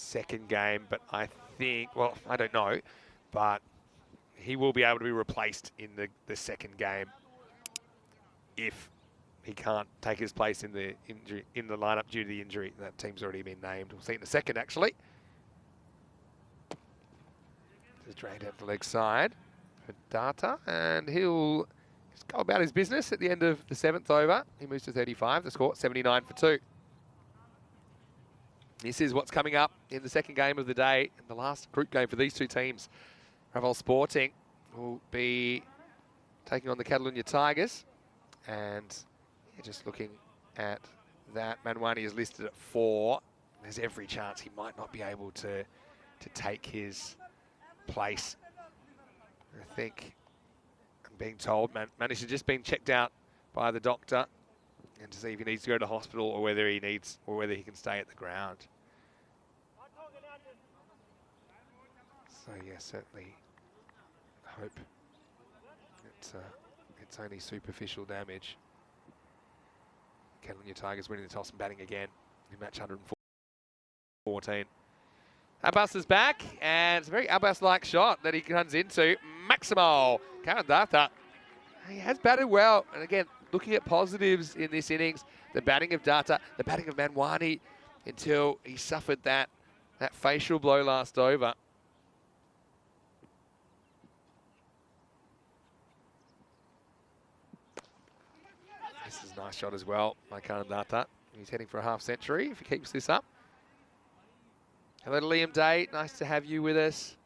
second game, but I think, well, I don't know, but he will be able to be replaced in the second game if he can't take his place in the injury in the lineup due to the injury. That team's already been named. We'll see in a second, actually. Just drained out the leg side for Data, and he'll just go about his business at the end of the 7th over. He moves to 35. The score 79 for 2. This is what's coming up in the second game of the day, and the last group game for these two teams. Raval Sporting will be taking on the Catalunya Tigers, and you're just looking at that. Manwani is listed at 4. There's every chance he might not be able to take his place. I think I'm being told Manish has just been checked out by the doctor and to see if he needs to go to hospital or whether he can stay at the ground. So yeah, certainly hope it's only superficial damage. Catalunya Tigers winning the toss and batting again in match 114. Abbas is back, and it's a very Abbas-like shot that he comes into. Maximo Karandata. He has batted well, and again, looking at positives in this innings, the batting of Data, the batting of Manwani, until he suffered that facial blow last over. This is a nice shot as well by Karandata. He's heading for a half century if he keeps this up. Hello to Liam Day, nice to have you with us.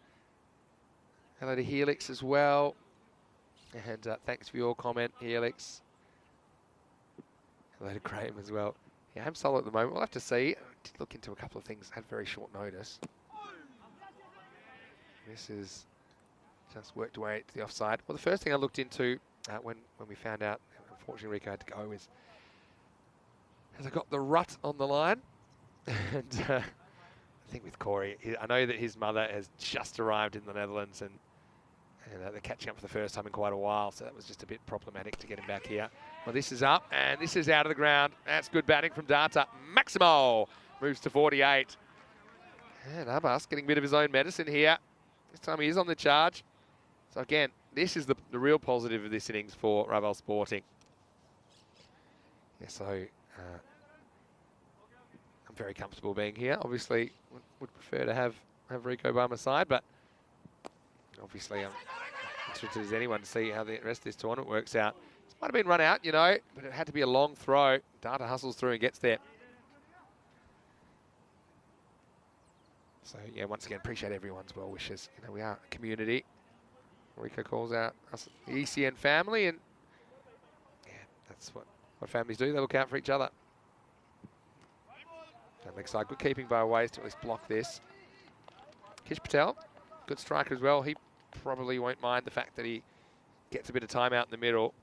Hello to Helix as well. And thanks for your comment, Helix. Hello to Graham as well. Yeah, I'm solo at the moment. We'll have to see. I did look into a couple of things. Had very short notice. This is just worked away to the offside. Well, the first thing I looked into when we found out, unfortunately Rico had to go, is has I got the rut on the line. And I think with Corey, I know that his mother has just arrived in the Netherlands and they're catching up for the first time in quite a while, so that was just a bit problematic to get him back here. Well, this is up, and this is out of the ground. That's good batting from Data. Maximo moves to 48. And Abbas getting a bit of his own medicine here. This time he is on the charge. So again, this is the real positive of this innings for Raval Sporting. Yeah, so I'm very comfortable being here. Obviously, would prefer to have Rico by my side, but obviously I'm interested as anyone to see how the rest of this tournament works out. This might have been run out, you know, but it had to be a long throw. Data hustles through and gets there. So yeah, once again, appreciate everyone's well wishes. You know, we are a community. Rico calls out us, the ECN family, and yeah, that's what families do. They look out for each other. That leg side, good keeping by Ways to at least block this. Kish Patel, good striker as well. He probably won't mind the fact that he gets a bit of time out in the middle.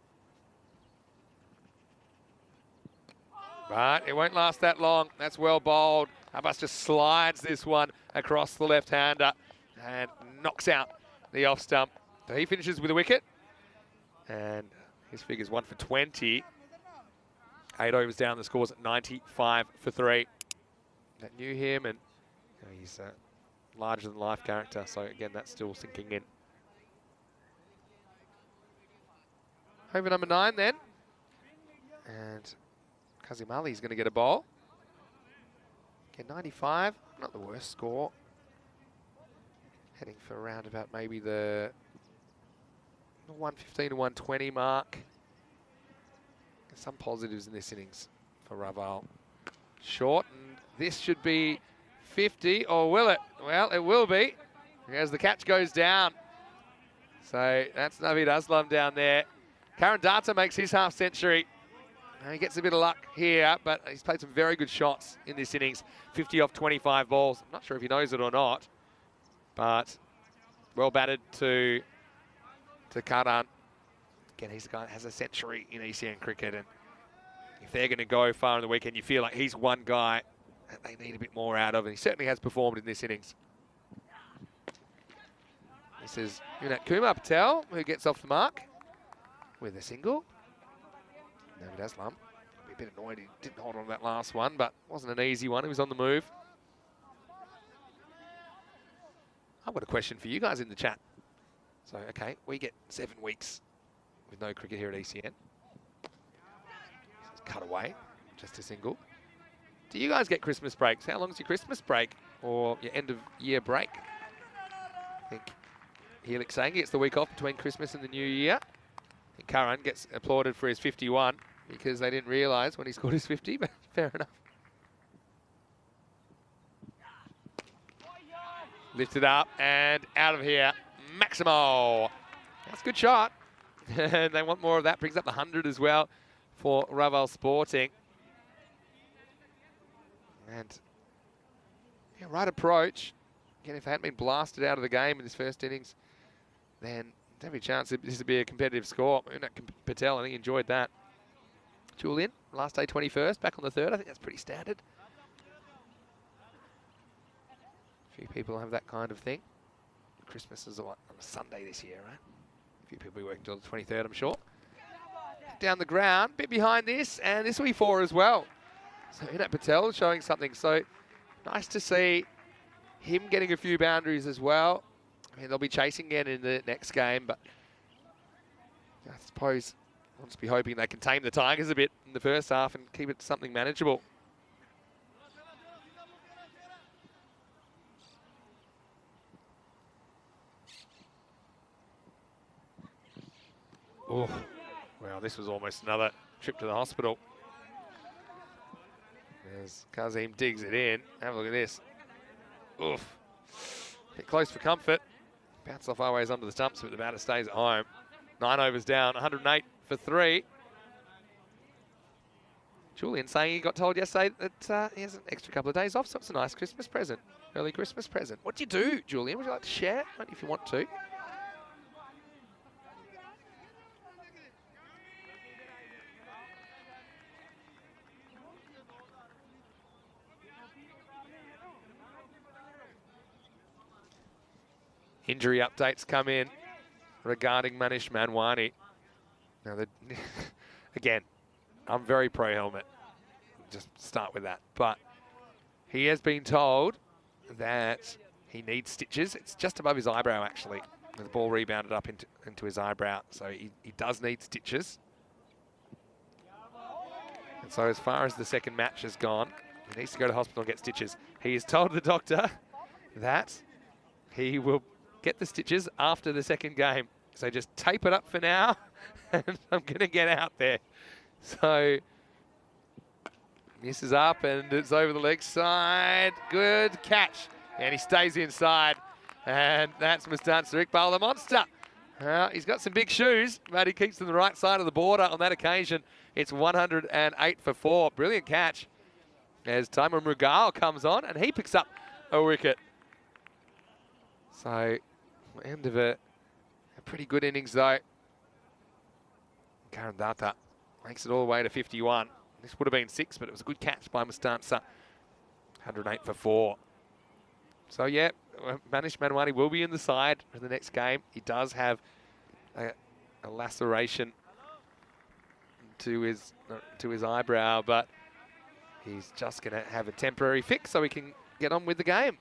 But it won't last that long. That's well bowled. Abbas just slides this one across the left-hander and knocks out the off stump. So he finishes with a wicket. And his figure's 1 for 20. 8 overs down, the score's at 95 for 3. That knew him, and you know, he's a larger-than-life character. So again, that's still sinking in. Over number 9 then. And Kazim Ali's going to get a bowl. Again, 95, not the worst score. Heading for around about maybe the 115 to 120 mark. There's some positives in this innings for Raval. Short, and this should be 50, or will it? Well, it will be, as the catch goes down. So that's Naveed Aslam down there. Karandata makes his half century. He gets a bit of luck here, but he's played some very good shots in this innings. 50 off 25 balls. I'm not sure if he knows it or not, but well batted to Karan. Again, he's a guy that has a century in ECN cricket, and if they're going to go far in the weekend, you feel like he's one guy that they need a bit more out of, and he certainly has performed in this innings. This is Unat Kumar Patel, who gets off the mark with a single. Naveed Aslam, a bit annoyed he didn't hold on to that last one, but wasn't an easy one. He was on the move. I've got a question for you guys in the chat. So, okay, we get 7 weeks with no cricket here at ECN. Cut away, just a single. Do you guys get Christmas breaks? How long is your Christmas break or your end of year break? I think Helix saying he gets the week off between Christmas and the New Year. I think Curran gets applauded for his 51 because they didn't realise when he scored his 50, but fair enough. Lifted up and out of here, Maximo. That's a good shot. And they want more of that. Brings up the 100 as well for Raval Sporting. And yeah, right approach. Again, if they hadn't been blasted out of the game in this first innings, then there's every chance this would be a competitive score. Patel, I think, enjoyed that. Julian, last day 21st, back on the 3rd. I think that's pretty standard. A few people have that kind of thing. Christmas is on a Sunday this year, right? A few people will be working till the 23rd, I'm sure. Down the ground, bit behind this, and this will be 4 as well. So Inat Patel showing something. So nice to see him getting a few boundaries as well. I mean, they'll be chasing again in the next game, but I suppose I'll just be hoping they can tame the Tigers a bit in the first half and keep it to something manageable. Oh, well, this was almost another trip to the hospital. As Kazim digs it in. Have a look at this. Oof. Bit close for comfort. Bounce off our ways under the stumps, but the batter stays at home. 9 overs down, 108 for 3. Julian saying he got told yesterday that he has an extra couple of days off, so it's a nice Christmas present. Early Christmas present. What do you do, Julian? Would you like to share? Only if you want to. Injury updates come in regarding Manish Manwani. Now, again, I'm very pro-helmet. Just start with that. But he has been told that he needs stitches. It's just above his eyebrow, actually. The ball rebounded up into his eyebrow. So he does need stitches. And so as far as the second match has gone, he needs to go to hospital and get stitches. He has told the doctor that he will get the stitches after the second game. So just tape it up for now, and I'm going to get out there. So this is up, and it's over the leg side. Good catch. And he stays inside. And that's Mustan Iqbal, the monster. He's got some big shoes, but he keeps them the right side of the border on that occasion. It's 108 for 4. Brilliant catch as Taimur Mughal comes on, and he picks up a wicket. So, end of a pretty good innings, though. Karan Datta makes it all the way to 51. This would have been 6, but it was a good catch by Mustansa. 108 for 4. So, yeah, Manish Manwani will be in the side for the next game. He does have a laceration to his eyebrow, but he's just going to have a temporary fix so he can get on with the game.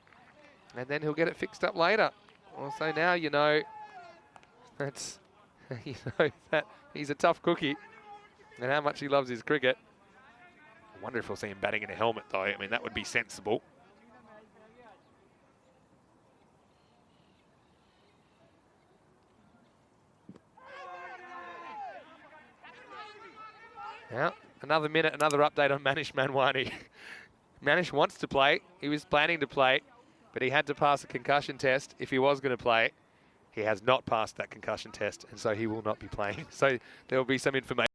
And then he'll get it fixed up later. Also now you know that he's a tough cookie and how much he loves his cricket. I wonder if we'll see him batting in a helmet, though. I mean, that would be sensible. Now, another minute, another update on Manish Manwani. Manish wants to play. He was planning to play, but he had to pass a concussion test if he was going to play. He has not passed that concussion test, and so he will not be playing. So there will be some information.